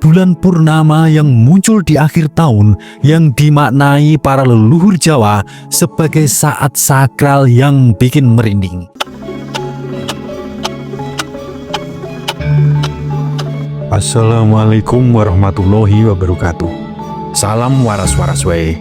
bulan purnama yang muncul di akhir tahun yang dimaknai para leluhur Jawa sebagai saat sakral yang bikin merinding. Assalamualaikum warahmatullahi wabarakatuh. Salam waras-waras wae.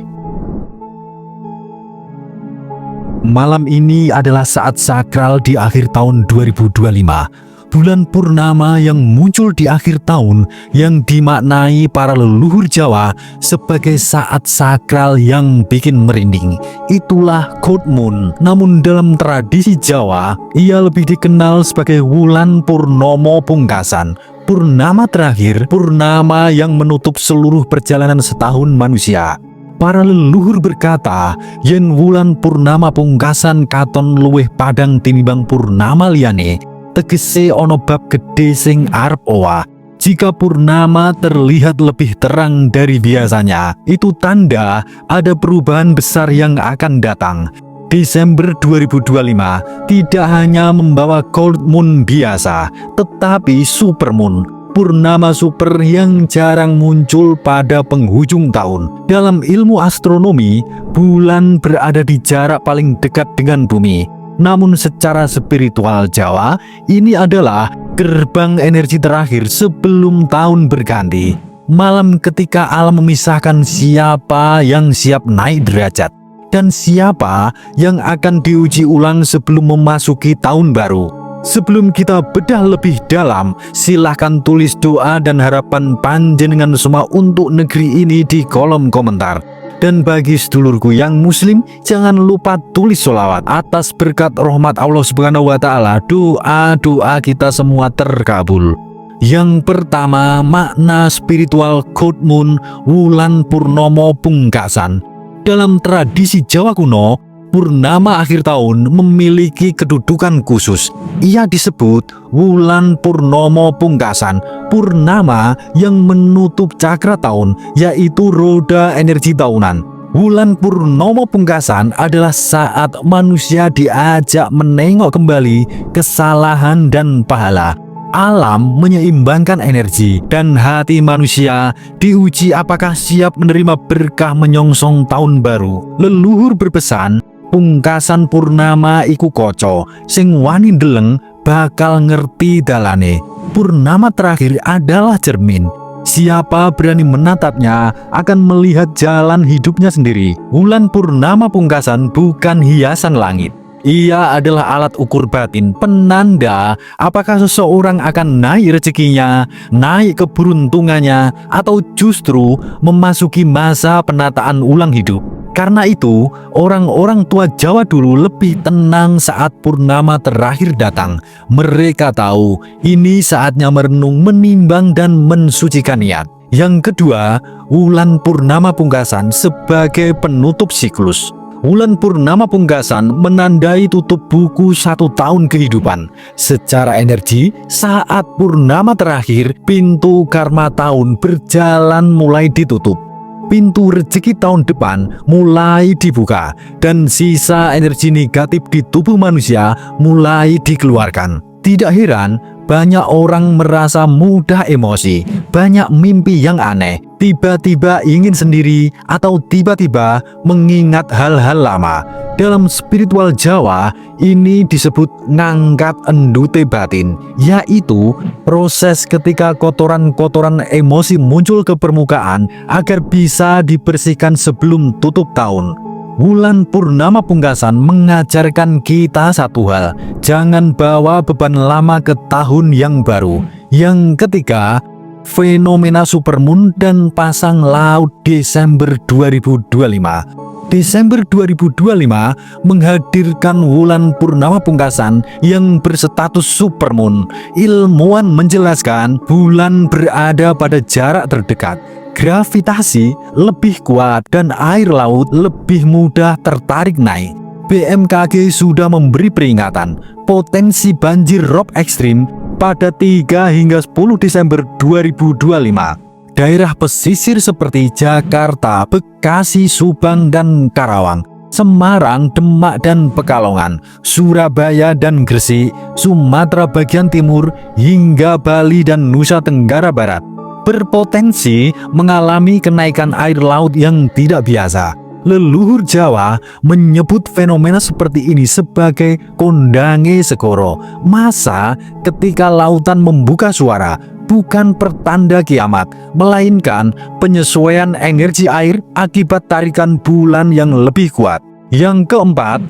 Malam ini adalah saat sakral di akhir tahun 2025. Bulan purnama yang muncul di akhir tahun yang dimaknai para leluhur Jawa sebagai saat sakral yang bikin merinding. Itulah Cold Moon. Namun dalam tradisi Jawa, ia lebih dikenal sebagai wulan purnomo pungkasan. Purnama terakhir, purnama yang menutup seluruh perjalanan setahun manusia. Para leluhur berkata, yen wulan purnama pungkasan katon luwih padang tinimbang purnama liyane, tegese ono bab gede sing arep owah. Jika purnama terlihat lebih terang dari biasanya, itu tanda ada perubahan besar yang akan datang. Desember 2025 tidak hanya membawa cold moon biasa, tetapi super moon, purnama super yang jarang muncul pada penghujung tahun. Dalam ilmu astronomi, bulan berada di jarak paling dekat dengan bumi. Namun secara spiritual Jawa, ini adalah gerbang energi terakhir sebelum tahun berganti. Malam ketika alam memisahkan siapa yang siap naik derajat dan siapa yang akan diuji ulang sebelum memasuki tahun baru. Sebelum kita bedah lebih dalam, silahkan tulis doa dan harapan panjenengan semua untuk negeri ini di kolom komentar. Dan bagi sedulurku yang muslim, jangan lupa tulis sholawat atas berkat rahmat Allah Subhanahu wa Ta'ala. Doa-doa kita semua terkabul. Yang pertama, makna spiritual Cold Moon, wulan purnomo pungkasan. Dalam tradisi Jawa kuno, purnama akhir tahun memiliki kedudukan khusus. Ia disebut wulan purnomo pungkasan, purnama yang menutup cakra tahun, yaitu roda energi tahunan. Wulan purnomo pungkasan adalah saat manusia diajak menengok kembali kesalahan dan pahala. Alam menyeimbangkan energi dan hati manusia diuji apakah siap menerima berkah menyongsong tahun baru. Leluhur berpesan, pungkasan purnama iku koco, sing wani ndeleng bakal ngerti dalane. Purnama terakhir adalah cermin. Siapa berani menatapnya akan melihat jalan hidupnya sendiri. Wulan purnama pungkasan bukan hiasan langit. Ia adalah alat ukur batin, penanda apakah seseorang akan naik rezekinya, naik keberuntungannya, atau justru memasuki masa penataan ulang hidup. Karena itu, orang-orang tua Jawa dulu lebih tenang saat purnama terakhir datang. Mereka tahu ini saatnya merenung, menimbang, dan mensucikan niat. Yang kedua, wulan purnama pungkasan sebagai penutup siklus. Wulan purnama pungkasan menandai tutup buku satu tahun kehidupan. Secara energi, saat purnama terakhir, pintu karma tahun berjalan mulai ditutup. Pintu rezeki tahun depan mulai dibuka dan sisa energi negatif di tubuh manusia mulai dikeluarkan. Tidak heran, banyak orang merasa mudah emosi, banyak mimpi yang aneh, tiba-tiba ingin sendiri, atau tiba-tiba mengingat hal-hal lama. Dalam spiritual Jawa, ini disebut ngangkat endute batin, yaitu proses ketika kotoran-kotoran emosi muncul ke permukaan agar bisa dibersihkan sebelum tutup tahun. Wulan purnama pungkasan mengajarkan kita satu hal, jangan bawa beban lama ke tahun yang baru. Yang ketiga, fenomena supermoon dan pasang laut Desember 2025. Desember 2025 menghadirkan wulan purnama pungkasan yang berstatus supermoon. Ilmuwan menjelaskan bulan berada pada jarak terdekat. Gravitasi lebih kuat dan air laut lebih mudah tertarik naik. BMKG sudah memberi peringatan potensi banjir rob ekstrim pada 3 hingga 10 Desember 2025. Daerah pesisir seperti Jakarta, Bekasi, Subang, dan Karawang, Semarang, Demak, dan Pekalongan, Surabaya dan Gresik, Sumatera bagian timur, hingga Bali dan Nusa Tenggara Barat. berpotensi mengalami kenaikan air laut yang tidak biasa. Leluhur Jawa menyebut fenomena seperti ini sebagai kondange segoro, masa ketika lautan membuka suara, bukan pertanda kiamat, melainkan penyesuaian energi air akibat tarikan bulan yang lebih kuat. Yang keempat,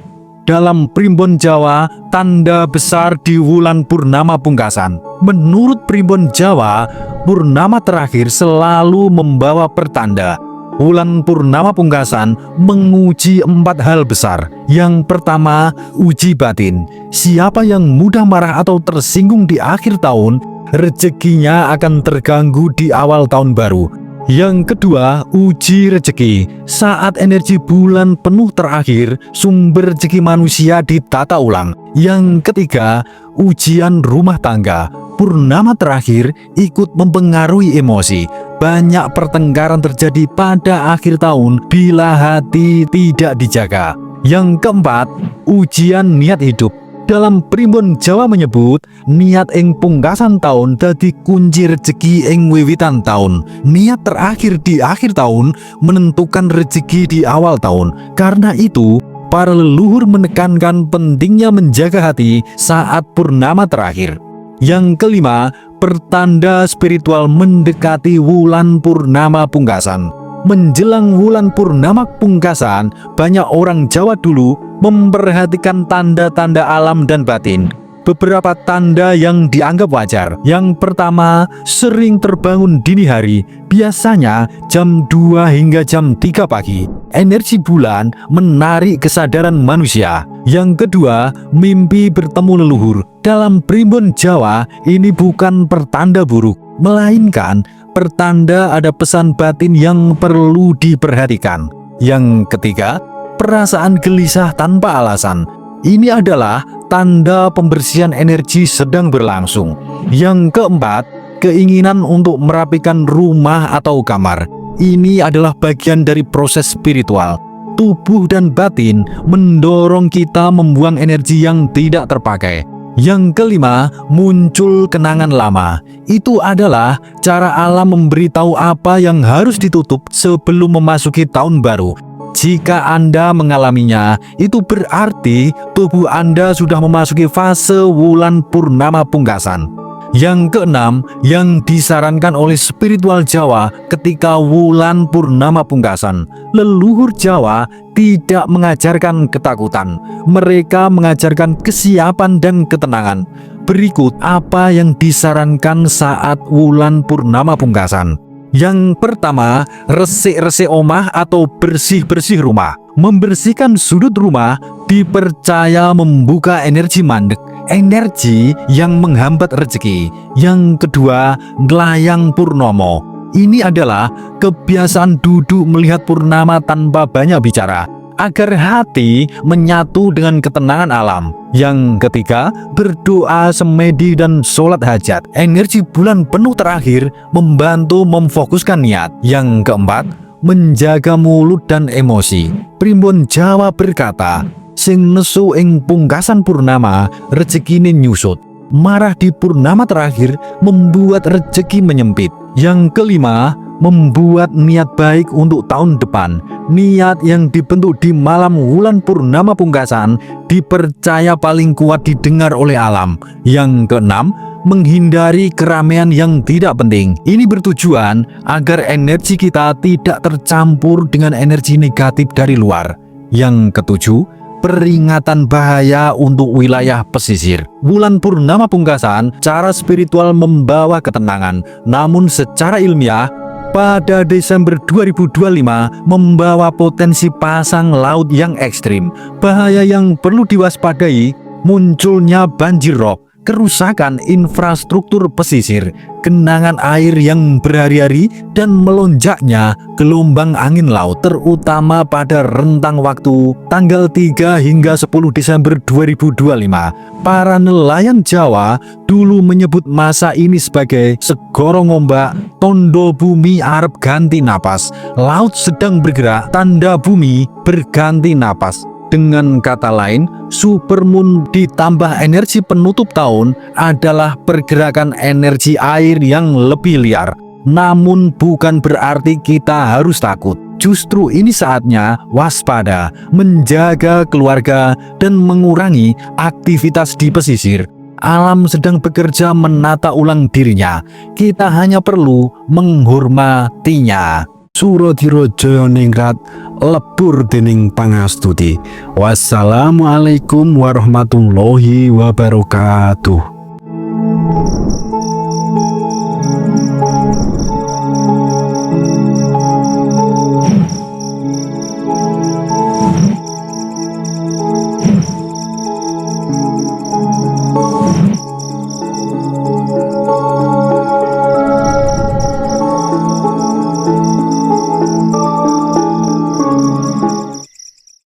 dalam Primbon Jawa, tanda besar di wulan purnama pungkasan. Menurut Primbon Jawa, purnama terakhir selalu membawa pertanda. Wulan purnama pungkasan menguji 4 hal besar. Yang pertama, uji batin. Siapa yang mudah marah atau tersinggung di akhir tahun, rezekinya akan terganggu di awal tahun baru. Yang kedua, uji rezeki. Saat energi bulan penuh terakhir, sumber rezeki manusia ditata ulang. Yang ketiga, ujian rumah tangga. Purnama terakhir ikut mempengaruhi emosi. Banyak pertengkaran terjadi pada akhir tahun bila hati tidak dijaga. Yang keempat, ujian niat hidup. Dalam Primbon Jawa menyebut, niat ing pungkasan tahun dadi kunci rezeki ing wiwitan tahun. Niat terakhir di akhir tahun menentukan rezeki di awal tahun. Karena itu, para leluhur menekankan pentingnya menjaga hati saat purnama terakhir. Yang kelima, pertanda spiritual mendekati wulan purnama pungkasan. Menjelang wulan purnama pungkasan, banyak orang Jawa dulu memperhatikan tanda-tanda alam dan batin. Beberapa tanda yang dianggap wajar. Yang pertama, sering terbangun dini hari, biasanya jam 2 hingga jam 3 pagi. Energi bulan menarik kesadaran manusia. Yang kedua, mimpi bertemu leluhur. Dalam Primbon Jawa, ini bukan pertanda buruk, melainkan pertanda ada pesan batin yang perlu diperhatikan. Yang ketiga, perasaan gelisah tanpa alasan. Ini adalah tanda pembersihan energi sedang berlangsung. Yang keempat, keinginan untuk merapikan rumah atau kamar. Ini adalah bagian dari proses spiritual. Tubuh dan batin mendorong kita membuang energi yang tidak terpakai. Yang kelima, muncul kenangan lama. Itu adalah cara alam memberitahu apa yang harus ditutup sebelum memasuki tahun baru. Jika Anda mengalaminya, itu berarti tubuh Anda sudah memasuki fase wulan purnama pungkasan. Yang keenam, yang disarankan oleh spiritual Jawa ketika wulan purnama pungkasan. Leluhur Jawa tidak mengajarkan ketakutan. Mereka mengajarkan kesiapan dan ketenangan. Berikut apa yang disarankan saat wulan purnama pungkasan. Yang pertama, resik-resik omah atau bersih-bersih rumah. Membersihkan sudut rumah dipercaya membuka energi mandek, energi yang menghambat rezeki. Yang kedua, nglayang purnomo. Ini adalah kebiasaan duduk melihat purnama tanpa banyak bicara, agar hati menyatu dengan ketenangan alam. Yang ketiga, berdoa semedi dan sholat hajat. Energi bulan penuh terakhir membantu memfokuskan niat. Yang keempat, menjaga mulut dan emosi. Primbon Jawa berkata, sing nesu ing pungkasan purnama rezekine nyusut. Marah di purnama terakhir membuat rezeki menyempit. Yang kelima, membuat niat baik untuk tahun depan. Niat yang dibentuk di malam wulan purnama pungkasan dipercaya paling kuat didengar oleh alam. Yang keenam, menghindari keramaian yang tidak penting. Ini bertujuan agar energi kita tidak tercampur dengan energi negatif dari luar. Yang ketujuh, peringatan bahaya untuk wilayah pesisir. Wulan purnama pungkasan cara spiritual membawa ketenangan, namun secara ilmiah pada Desember 2025 membawa potensi pasang laut yang ekstrim. Bahaya yang perlu diwaspadai, munculnya banjir rob, kerusakan infrastruktur pesisir, genangan air yang berhari-hari, dan melonjaknya gelombang angin laut, terutama pada rentang waktu tanggal 3 hingga 10 Desember 2025. Para nelayan Jawa dulu menyebut masa ini sebagai segoro ngombak, tondo bumi arep ganti napas. Laut sedang bergerak, tanda bumi berganti napas. Dengan kata lain, supermoon ditambah energi penutup tahun adalah pergerakan energi air yang lebih liar. Namun bukan berarti kita harus takut. Justru ini saatnya waspada, menjaga keluarga, dan mengurangi aktivitas di pesisir. Alam sedang bekerja menata ulang dirinya. Kita hanya perlu menghormatinya. Suradira Jayaningrat lebur dening pangastuti. Wassalamualaikum warahmatullahi wabarakatuh.